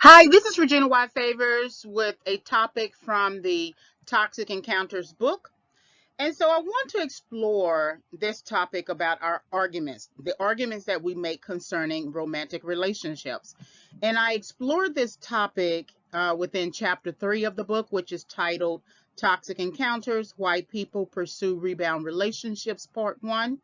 Hi, this is Regina Y. Favors with a topic from the Toxic Encounters book. And so I want to explore this topic about our arguments, the arguments that we make concerning romantic relationships. And I explored this topic within chapter 3 of the book, which is titled Toxic Encounters: Why People Pursue Rebound Relationships, Part 1.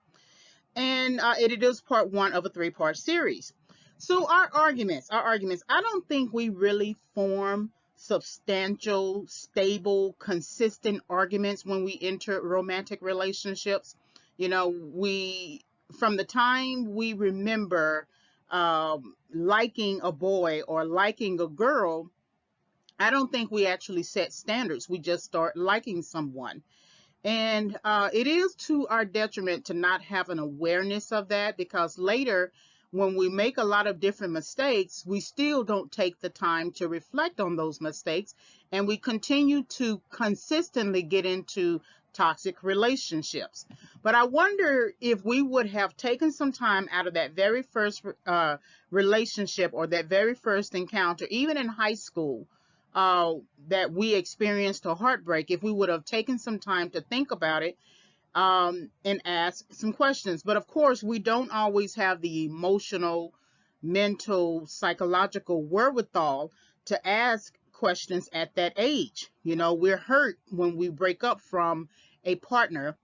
And it is part 1 of a 3-part series. So our arguments, I don't think we really form substantial, stable, consistent arguments when we enter romantic relationships. We, from the time we remember liking a boy or liking a girl, I don't think we actually set standards. We just start liking someone. And it is to our detriment to not have an awareness of that, because later, when we make a lot of different mistakes, we still don't take the time to reflect on those mistakes. And we continue to consistently get into toxic relationships. But I wonder if we would have taken some time out of that very first relationship or that very first encounter, even in high school, uh, that we experienced a heartbreak, if we would have taken some time to think about it and ask some questions. But of course, we don't always have the emotional, mental, psychological wherewithal to ask questions at that age. We're hurt when we break up from a partner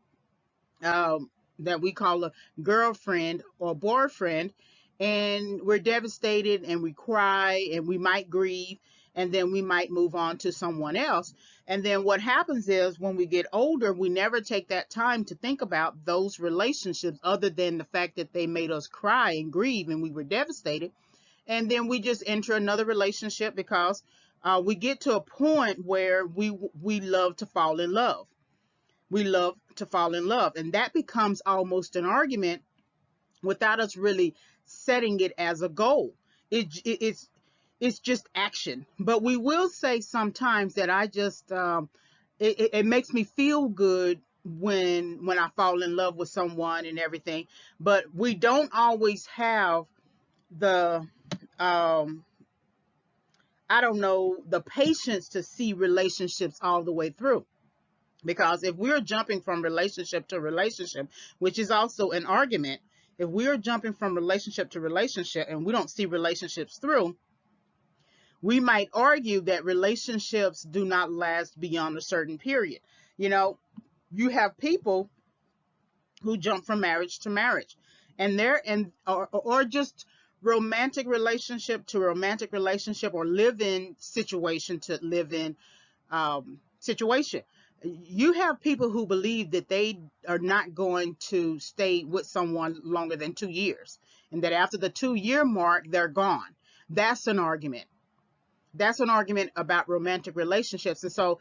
that we call a girlfriend or boyfriend, and we're devastated and we cry and we might grieve, and then we might move on to someone else. And then what happens is, when we get older, we never take that time to think about those relationships, other than the fact that they made us cry and grieve and we were devastated. And then we just enter another relationship because we get to a point where we love to fall in love. We love to fall in love, and that becomes almost an argument without us really setting it as a goal. It's just action. But we will say sometimes that it makes me feel good when I fall in love with someone and everything. But we don't always have the um I don't know, the patience to see relationships all the way through. Because if we're jumping from relationship to relationship, which is also an argument, if we're jumping from relationship to relationship and we don't see relationships through, we might argue that relationships do not last beyond a certain period. You know, you have people who jump from marriage to marriage, and or just romantic relationship to romantic relationship, or live in situation to live in situation. You have people who believe that they are not going to stay with someone longer than 2 years, and that after the 2 year mark, they're gone. That's an argument. That's an argument about romantic relationships. And so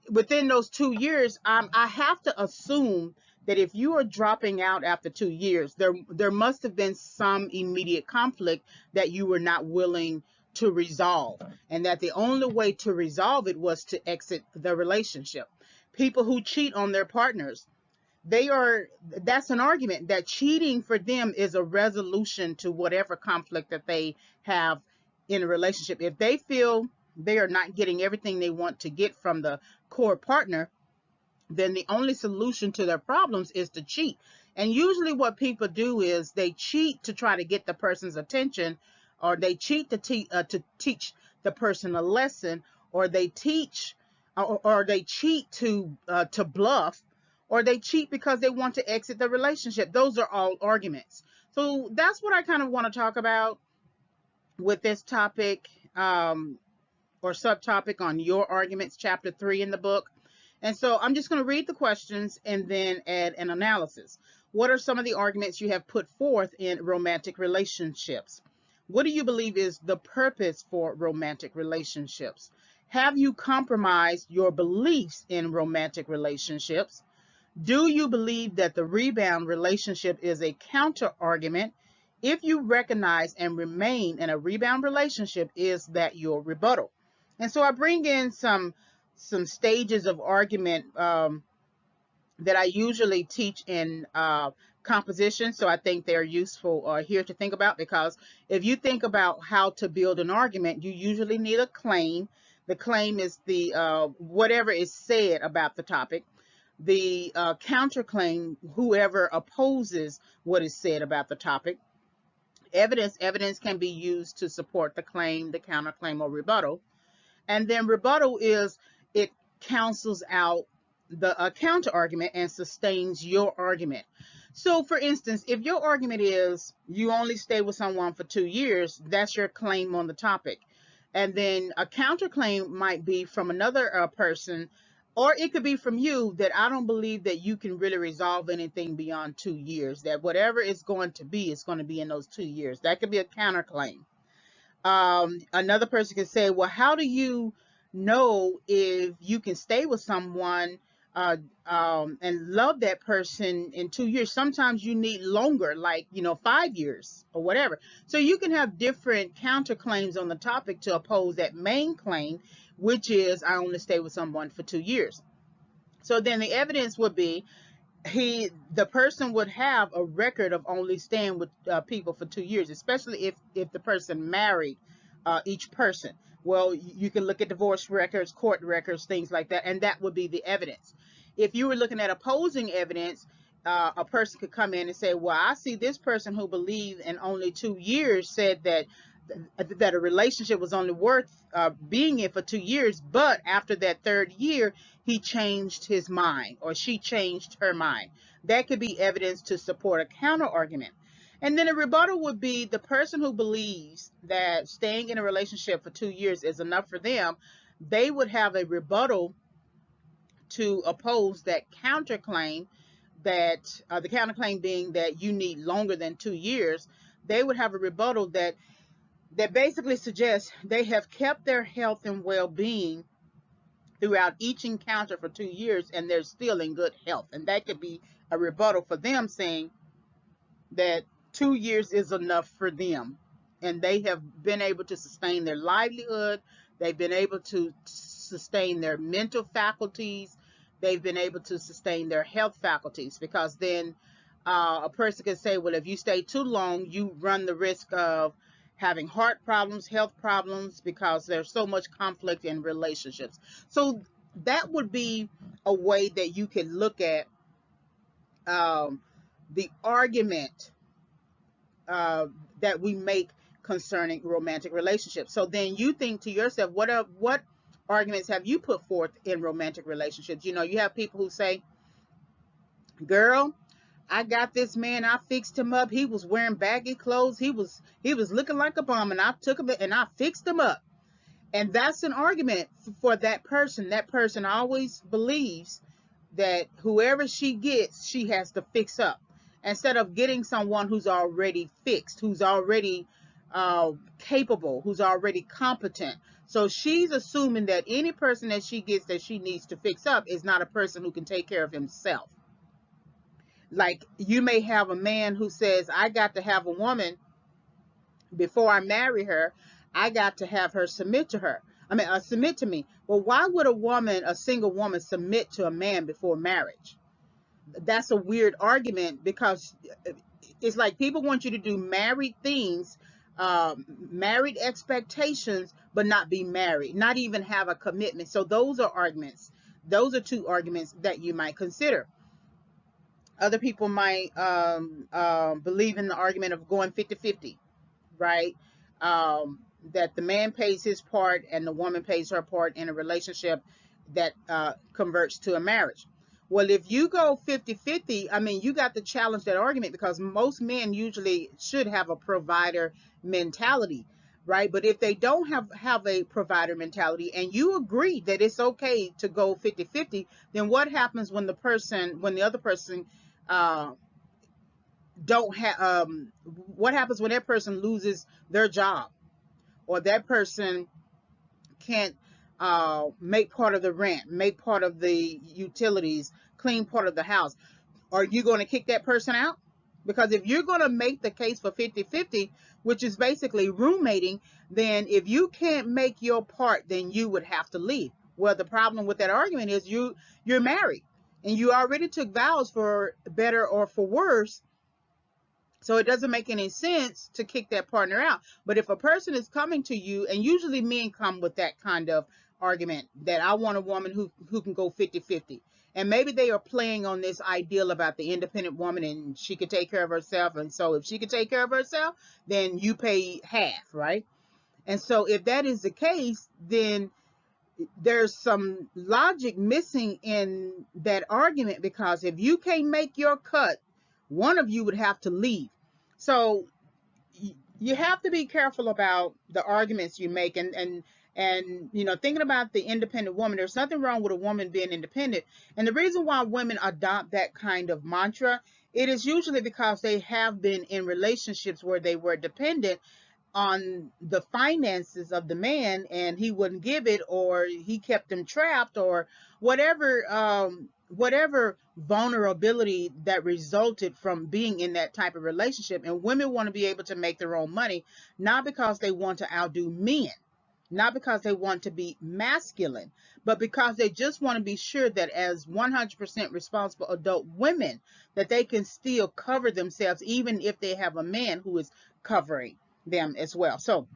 within those 2 years, I have to assume that if you are dropping out after 2 years, there must have been some immediate conflict that you were not willing to resolve, and that the only way to resolve it was to exit the relationship. People who cheat on their partners, that's an argument that cheating for them is a resolution to whatever conflict that they have in a relationship. If they feel they are not getting everything they want to get from the core partner, then the only solution to their problems is to cheat. And usually what people do is they cheat to try to get the person's attention, or they cheat to teach the person a lesson, or they cheat to bluff, or they cheat because they want to exit the relationship. Those are all arguments. So that's what I kind of want to talk about with this topic, or subtopic on Your Arguments, chapter 3 in the book. And so I'm just going to read the questions and then add an analysis. What are some of the arguments you have put forth in romantic relationships? What do you believe is the purpose for romantic relationships? Have you compromised your beliefs in romantic relationships? Do you believe that the rebound relationship is a counter argument? If you recognize and remain in a rebound relationship, is that your rebuttal? And so I bring in some stages of argument that I usually teach in composition. So I think they're useful here to think about, because if you think about how to build an argument, you usually need a claim. The claim is the whatever is said about the topic. The counterclaim, whoever opposes what is said about the topic. Evidence can be used to support the claim, the counterclaim, or rebuttal. And then rebuttal is, it cancels out the counter argument and sustains your argument. So for instance, if your argument is you only stay with someone for 2 years, that's your claim on the topic. And then a counterclaim might be from another person, or it could be from you, that I don't believe that you can really resolve anything beyond 2 years, that whatever it's going to be, it's going to be in those 2 years. That could be a counterclaim. Another person can say, well, how do you know if you can stay with someone and love that person in 2 years? Sometimes you need longer, like 5 years or whatever. So you can have different counterclaims on the topic to oppose that main claim, which is I only stay with someone for 2 years. So then the evidence would be, the person would have a record of only staying with people for 2 years, especially if the person married each person. Well, you can look at divorce records, court records, things like that, and that would be the evidence. If you were looking at opposing evidence, a person could come in and say, well, I see this person who believed in only 2 years said that a relationship was only worth being in for 2 years, but after that 3rd year, he changed his mind, or she changed her mind. That could be evidence to support a counter argument. And then a rebuttal would be the person who believes that staying in a relationship for 2 years is enough for them. They would have a rebuttal to oppose that counterclaim, that the counterclaim being that you need longer than 2 years. They would have a rebuttal that basically suggests they have kept their health and well-being throughout each encounter for 2 years, and they're still in good health. And that could be a rebuttal for them, saying that 2 years is enough for them, and they have been able to sustain their livelihood. They've been able to sustain their mental faculties. They've been able to sustain their health faculties, because then a person could say, well, if you stay too long, you run the risk of having heart problems, health problems, because there's so much conflict in relationships. So that would be a way that you could look at the argument that we make concerning romantic relationships. So then you think to yourself, what arguments have you put forth in romantic relationships? You have people who say, girl, I got this man, I fixed him up. He was wearing baggy clothes. He was looking like a bum, and I took him and I fixed him up. And that's an argument for that person. That person always believes that whoever she gets, she has to fix up, instead of getting someone who's already fixed, who's already capable, who's already competent. So she's assuming that any person that she gets that she needs to fix up is not a person who can take care of himself. Like, you may have a man who says, I got to have a woman before I marry her. I got to have her submit to her. Submit to me. Well, why would a single woman submit to a man before marriage? That's a weird argument, because it's like people want you to do married things, married expectations, but not be married, not even have a commitment. So those are arguments. Those are 2 arguments that you might consider. Other people might believe in the argument of going 50-50, right? That the man pays his part and the woman pays her part in a relationship that converts to a marriage. Well, if you go 50-50, you got to challenge that argument, because most men usually should have a provider mentality, right? But if they don't have a provider mentality, and you agree that it's okay to go 50-50, then what happens when the other person don't have what happens when that person loses their job, or that person can't make part of the rent, make part of the utilities, clean part of the house? Are you going to kick that person out? Because if you're going to make the case for 50-50, which is basically roommating, then if you can't make your part, then you would have to leave. Well, the problem with that argument is you're married, and you already took vows for better or for worse, So it doesn't make any sense to kick that partner out. But if a person is coming to you, and usually men come with that kind of argument, that I want a woman who can go 50-50. And maybe they are playing on this ideal about the independent woman and she could take care of herself. And so if she could take care of herself, then you pay half, right? And so if that is the case, then there's some logic missing in that argument, because if you can't make your cut, one of you would have to leave. So you have to be careful about the arguments you make, and thinking about the independent woman. There's nothing wrong with a woman being independent, and the reason why women adopt that kind of mantra, it is usually because they have been in relationships where they were dependent on the finances of the man, and he wouldn't give it, or he kept them trapped, or whatever vulnerability that resulted from being in that type of relationship. And women want to be able to make their own money, not because they want to outdo men, not because they want to be masculine, but because they just want to be sure that as 100% responsible adult women, that they can still cover themselves, even if they have a man who is covering them as well. So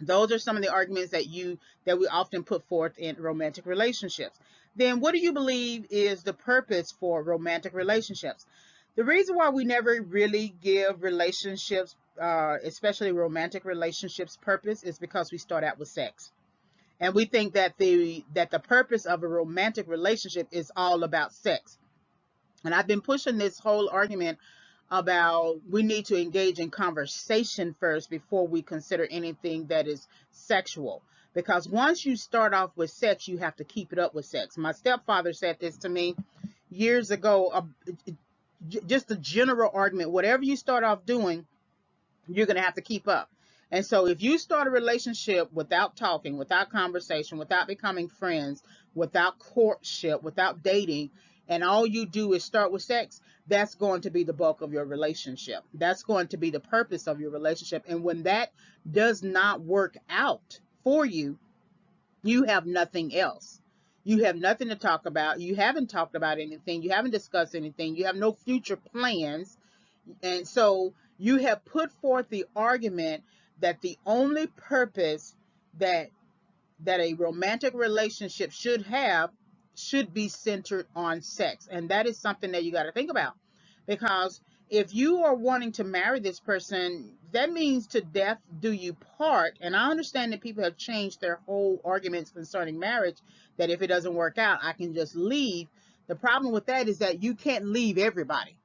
those are some of the arguments that we often put forth in romantic relationships. Then what do you believe is the purpose for romantic relationships? The reason why we never really give relationships, especially romantic relationships, purpose is because we start out with sex. And we think that the purpose of a romantic relationship is all about sex. And I've been pushing this whole argument about we need to engage in conversation first before we consider anything that is sexual. Because once you start off with sex, you have to keep it up with sex. My stepfather said this to me years ago, just a general argument. Whatever you start off doing, you're going to have to keep up. And so if you start a relationship without talking, without conversation, without becoming friends, without courtship, without dating, and all you do is start with sex, that's going to be the bulk of your relationship. That's going to be the purpose of your relationship. And when that does not work out for you, you have nothing else. You have nothing to talk about. You haven't talked about anything. You haven't discussed anything. You have no future plans. And so you have put forth the argument that the only purpose that a romantic relationship should be centered on sex. And that is something that you got to think about, because if you are wanting to marry this person, that means to death do you part. And I understand that people have changed their whole arguments concerning marriage, that if it doesn't work out, I can just leave. The problem with that is that you can't leave everybody.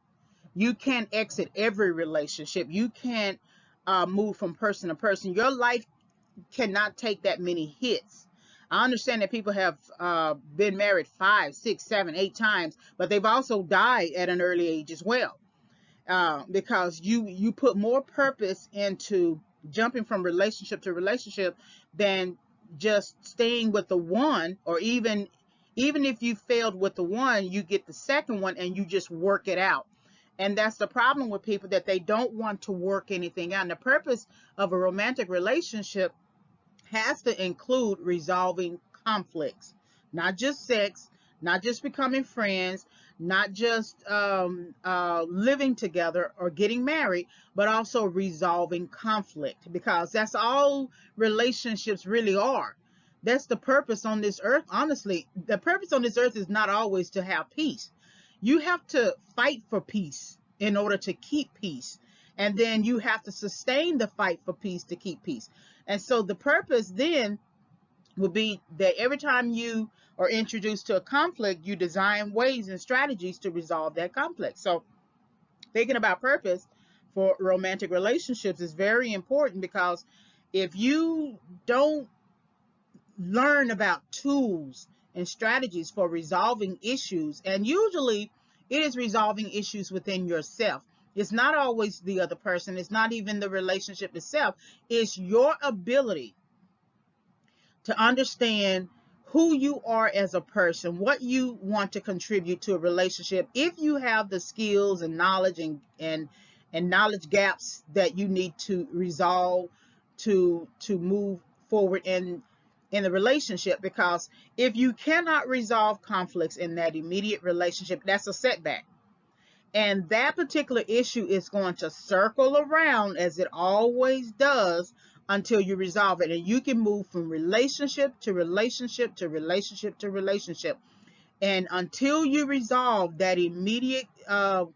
You can't exit every relationship. You can't move from person to person. Your life cannot take that many hits. I understand that people have been married 5, 6, 7, 8 times, but they've also died at an early age as well, because you put more purpose into jumping from relationship to relationship than just staying with the one. Or even if you failed with the one, you get the second one and you just work it out. And that's the problem with people, that they don't want to work anything out. And the purpose of a romantic relationship has to include resolving conflicts, not just sex, not just becoming friends, not just living together or getting married, but also resolving conflict, because that's all relationships really are. That's the purpose on this earth. Honestly, the purpose on this earth is not always to have peace. You have to fight for peace in order to keep peace. And then you have to sustain the fight for peace to keep peace. And so the purpose then would be that every time you are introduced to a conflict, you design ways and strategies to resolve that conflict. So thinking about purpose for romantic relationships is very important, because if you don't learn about tools and strategies for resolving issues, and usually it is resolving issues within yourself. It's not always the other person. It's not even the relationship itself. It's your ability to understand who you are as a person, what you want to contribute to a relationship. If you have the skills and knowledge and knowledge gaps that you need to resolve to move forward in the relationship, because if you cannot resolve conflicts in that immediate relationship, that's a setback. And that particular issue is going to circle around, as it always does, until you resolve it. And you can move from relationship to relationship to relationship to relationship. And until you resolve that immediate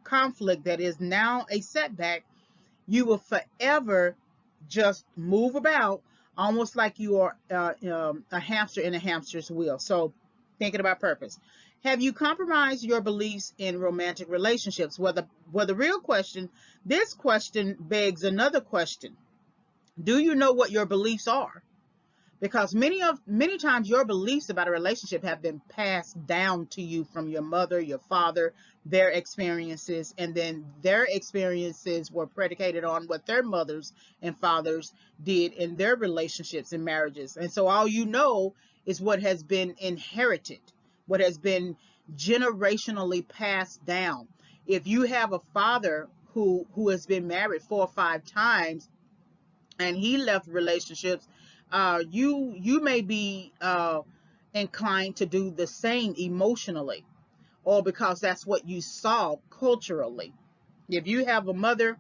conflict that is now a setback, you will forever just move about almost like you are a hamster in a hamster's wheel. So, thinking about purpose. Have you compromised your beliefs in romantic relationships? Well, the real question, this question begs another question. Do you know what your beliefs are? Because many times your beliefs about a relationship have been passed down to you from your mother, your father, their experiences, and then their experiences were predicated on what their mothers and fathers did in their relationships and marriages. And so all you know is what has been inherited, what has been generationally passed down. If you have a father who has been married 4 or 5 times, and he left relationships, you may be inclined to do the same emotionally, or because that's what you saw culturally. If you have a mother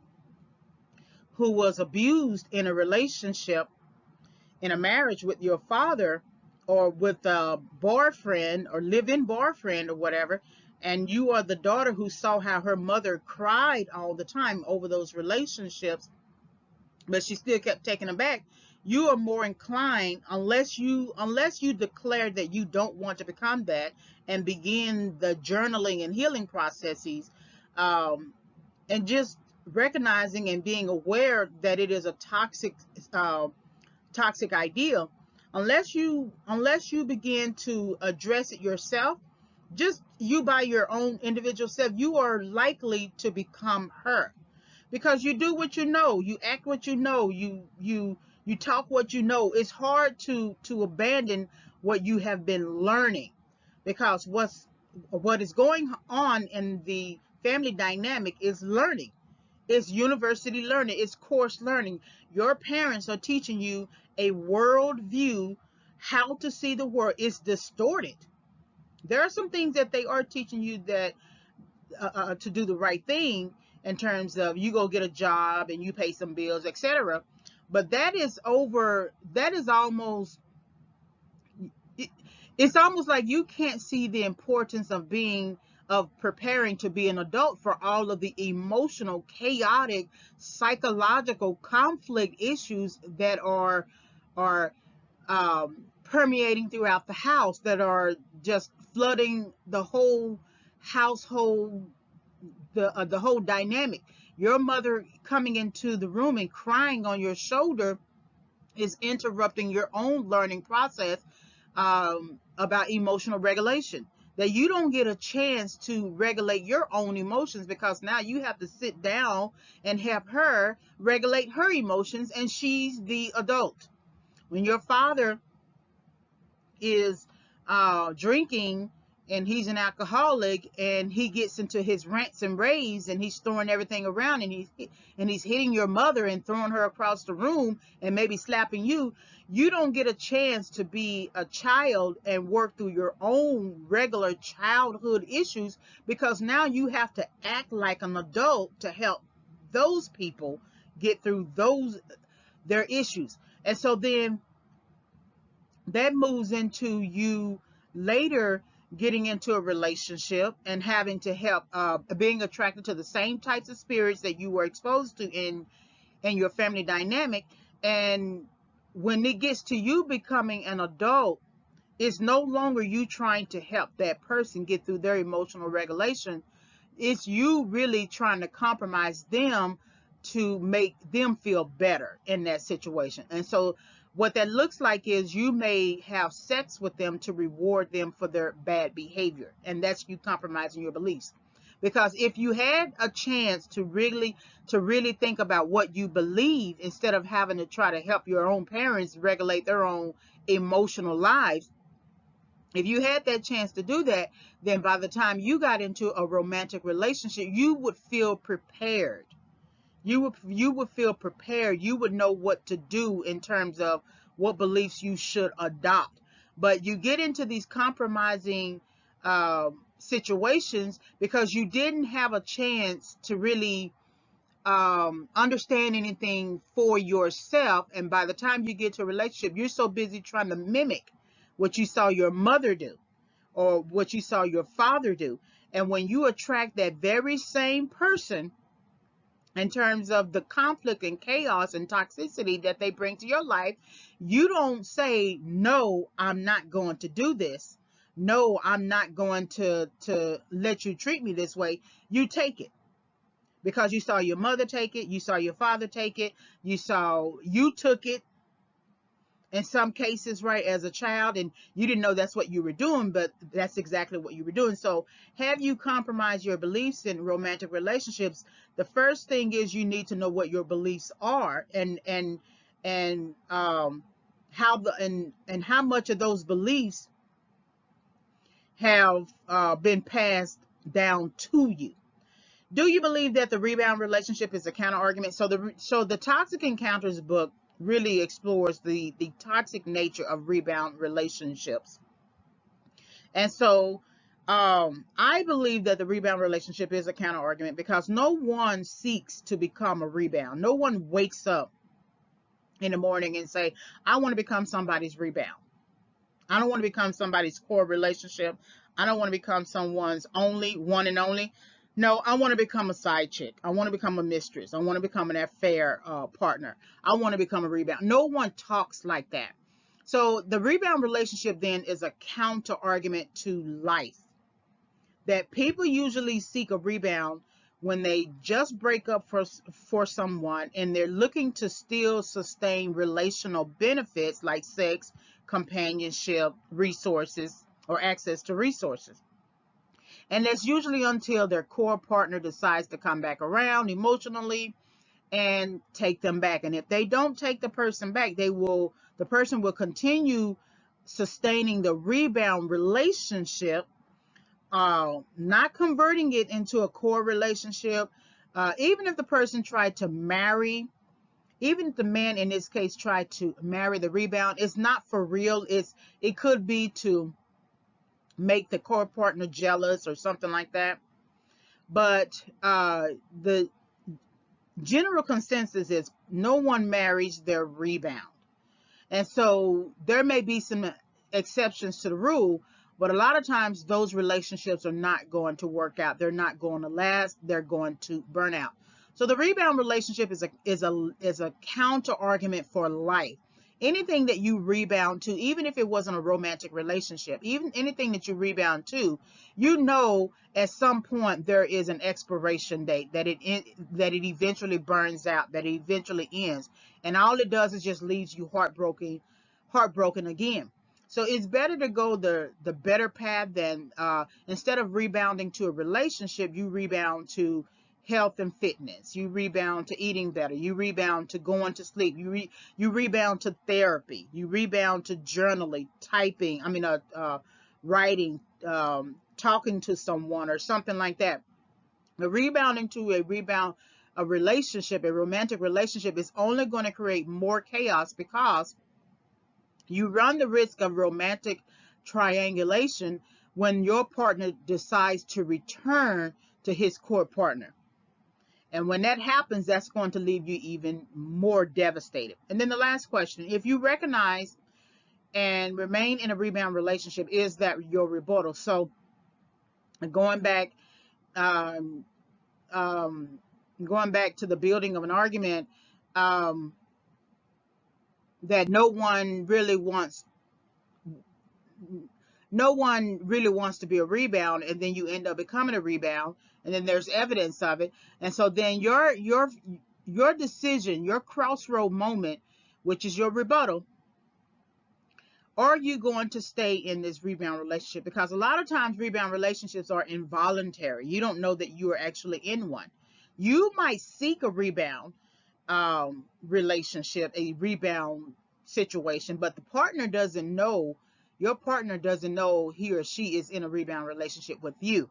who was abused in a relationship, in a marriage with your father, or with a boyfriend or live-in boyfriend or whatever, and you are the daughter who saw how her mother cried all the time over those relationships, but she still kept taking them back, you are more inclined, unless you declare that you don't want to become that and begin the journaling and healing processes, and just recognizing and being aware that it is a toxic idea. Unless you begin to address it yourself, just you by your own individual self, you are likely to become her. Because you do what you know, you act what you know, you talk what you know. It's hard to abandon what you have been learning, because what is going on in the family dynamic is learning. It's university learning, it's course learning. Your parents are teaching you a world view, how to see the world. It's distorted. There are some things that they are teaching you that to do the right thing, in terms of you go get a job and you pay some bills, etc. But that is over. That is almost. It's almost like you can't see the importance of preparing to be an adult for all of the emotional, chaotic, psychological conflict issues that are permeating throughout the house, that are just flooding the whole household, the whole dynamic. Your mother coming into the room and crying on your shoulder is interrupting your own learning process about emotional regulation. That you don't get a chance to regulate your own emotions, because now you have to sit down and have her regulate her emotions, and she's the adult. When your father is drinking and he's an alcoholic, and he gets into his rants and raves, and he's throwing everything around, and he's hitting your mother and throwing her across the room and maybe slapping you, you don't get a chance to be a child and work through your own regular childhood issues, because now you have to act like an adult to help those people get through their issues. And so then that moves into you later getting into a relationship and having to help, being attracted to the same types of spirits that you were exposed to in your family dynamic. And when it gets to you becoming an adult, it's no longer you trying to help that person get through their emotional regulation. It's you really trying to compromise them to make them feel better in that situation. And so what that looks like is you may have sex with them to reward them for their bad behavior. And that's you compromising your beliefs. Because if you had a chance to really think about what you believe, instead of having to try to help your own parents regulate their own emotional lives, if you had that chance to do that, then by the time you got into a romantic relationship, you would feel prepared. You would feel prepared. You would know what to do in terms of what beliefs you should adopt. But you get into these compromising situations because you didn't have a chance to really understand anything for yourself. And by the time you get to a relationship, you're so busy trying to mimic what you saw your mother do or what you saw your father do. And when you attract that very same person, in terms of the conflict and chaos and toxicity that they bring to your life, you don't say, no, I'm not going to do this. No, I'm not going to let you treat me this way. You take it because you saw your mother take it. You saw your father take it. You took it in some cases, right, as a child, and you didn't know that's what you were doing, but that's exactly what you were doing. So have you compromised your beliefs in romantic relationships? The first thing is you need to know what your beliefs are, and how and how much of those beliefs have been passed down to you. Do you believe that the rebound relationship is a counter argument? So the Toxic Encounters book really explores the toxic nature of rebound relationships. And so I believe that the rebound relationship is a counter argument because no one seeks to become a rebound. No one wakes up in the morning and say, I want to become somebody's rebound. I don't want to become somebody's core relationship. I don't want to become someone's only, one and only. No, I want to become a side chick. I want to become a mistress. I want to become an affair partner. I want to become a rebound. No one talks like that. So the rebound relationship then is a counter argument to life. That people usually seek a rebound when they just break up for someone and they're looking to still sustain relational benefits like sex, companionship, resources, or access to resources. And that's usually until their core partner decides to come back around emotionally and take them back. And if they don't take the person back, the person will continue sustaining the rebound relationship, not converting it into a core relationship. Even if the person tried to marry, even if the man in this case tried to marry the rebound, it's not for real. It could be to make the core partner jealous or something like that. But the general consensus is no one marries their rebound. And so there may be some exceptions to the rule, but a lot of times those relationships are not going to work out. They're not going to last. They're going to burn out. So the rebound relationship is a counter argument for life. Anything that you rebound to, even if it wasn't a romantic relationship, even anything that you rebound to, you know at some point there is an expiration date, that it eventually burns out, that it eventually ends, and all it does is just leaves you heartbroken again. So it's better to go the better path than instead of rebounding to a relationship, you rebound to health and fitness. You rebound to eating better. You rebound to going to sleep. You rebound to therapy. You rebound to journaling, typing. Writing, talking to someone or something like that. The rebounding to a relationship, a romantic relationship, is only going to create more chaos because you run the risk of romantic triangulation when your partner decides to return to his core partner. And when that happens, that's going to leave you even more devastated. And then the last question, if you recognize and remain in a rebound relationship, is that your rebuttal? So going back, um, going back to the building of an argument, that no one really wants to be a rebound, and then you end up becoming a rebound, and then there's evidence of it. And so then your decision, your crossroad moment, which is your rebuttal, are you going to stay in this rebound relationship? Because a lot of times rebound relationships are involuntary. You don't know that you are actually in one. You might seek a rebound relationship, a rebound situation, but the partner doesn't know. Your partner doesn't know he or she is in a rebound relationship with you.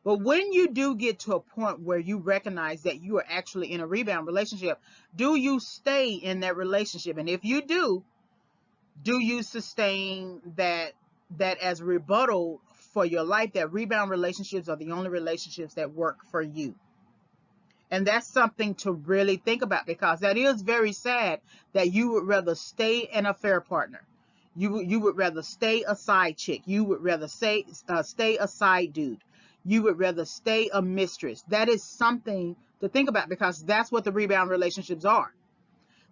But when you do get to a point where you recognize that you are actually in a rebound relationship, do you stay in that relationship? And if you do you sustain that as rebuttal for your life, that rebound relationships are the only relationships that work for you. And that's something to really think about, because that is very sad that you would rather stay an affair partner. You would rather stay a side chick. You would rather stay a side dude. You would rather stay a mistress. That is something to think about, because that's what the rebound relationships are.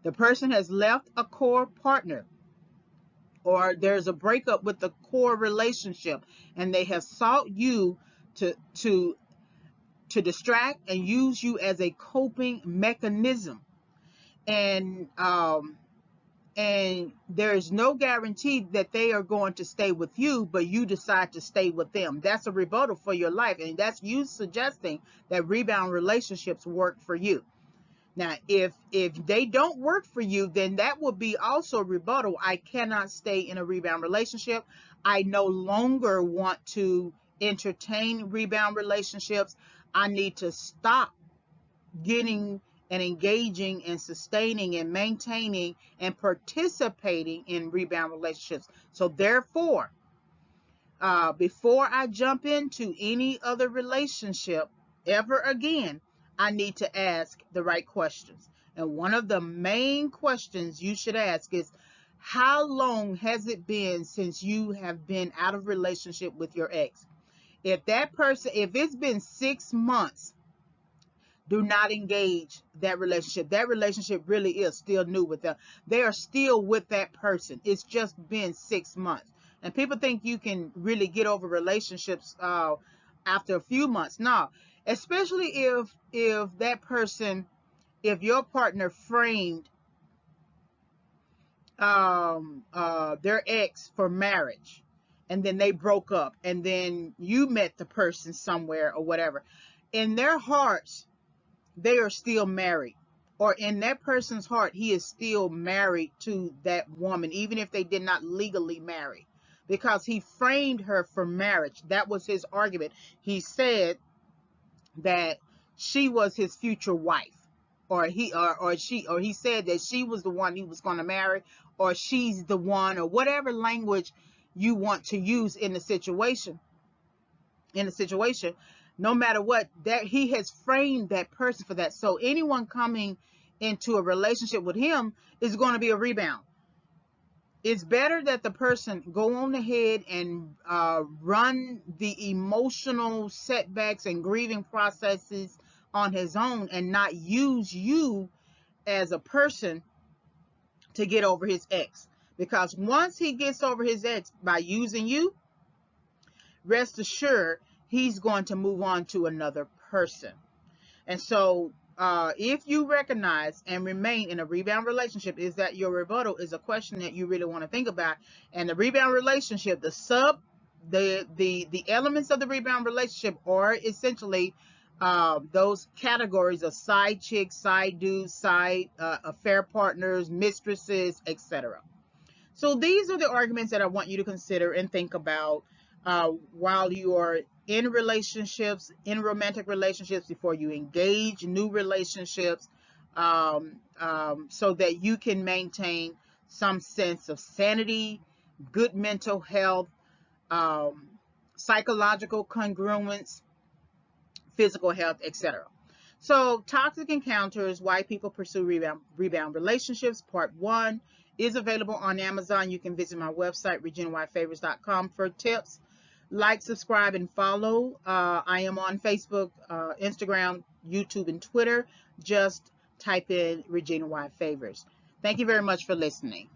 The person has left a core partner, or there's a breakup with the core relationship, and they have sought you to distract and use you as a coping mechanism. And there is no guarantee that they are going to stay with you, but you decide to stay with them. That's a rebuttal for your life, and that's you suggesting that rebound relationships work for you. Now, if they don't work for you, then that would be also a rebuttal. I cannot stay in a rebound relationship. I no longer want to entertain rebound relationships. I need to stop getting and engaging and sustaining and maintaining and participating in rebound relationships. So therefore, before I jump into any other relationship ever again, I need to ask the right questions. And one of the main questions you should ask is, how long has it been since you have been out of relationship with your ex? If it's been 6 months, do not engage that relationship. That relationship really is still new with them. They are still with that person. It's just been 6 months. And people think you can really get over relationships after a few months. No, especially if that person, if your partner framed their ex for marriage, and then they broke up, and then you met the person somewhere or whatever. In their hearts, they are still married, or in that person's heart, he is still married to that woman, even if they did not legally marry, because he framed her for marriage. That was his argument. He said that she was his future wife, or he said that she was the one he was going to marry, or she's the one, or whatever language you want to use in the situation. No matter what, that he has framed that person for that. So anyone coming into a relationship with him is going to be a rebound. It's better that the person go on ahead and run the emotional setbacks and grieving processes on his own, and not use you as a person to get over his ex. Because once he gets over his ex by using you, rest assured, he's going to move on to another person. And so if you recognize and remain in a rebound relationship, is that your rebuttal is a question that you really want to think about. And the rebound relationship, the elements of the rebound relationship are essentially those categories of side chicks, side dudes, side affair partners, mistresses, etc. So these are the arguments that I want you to consider and think about while you are in relationships, in romantic relationships, before you engage new relationships, so that you can maintain some sense of sanity, good mental health, psychological congruence, physical health, etc. So Toxic Encounters, Why People Pursue Rebound Relationships, Part 1 is available on Amazon. You can visit my website, reginawhitefavors.com, for tips. Like, subscribe, and follow. I am on Facebook, Instagram, YouTube, and Twitter. Just type in Regina White Favors. Thank you very much for listening.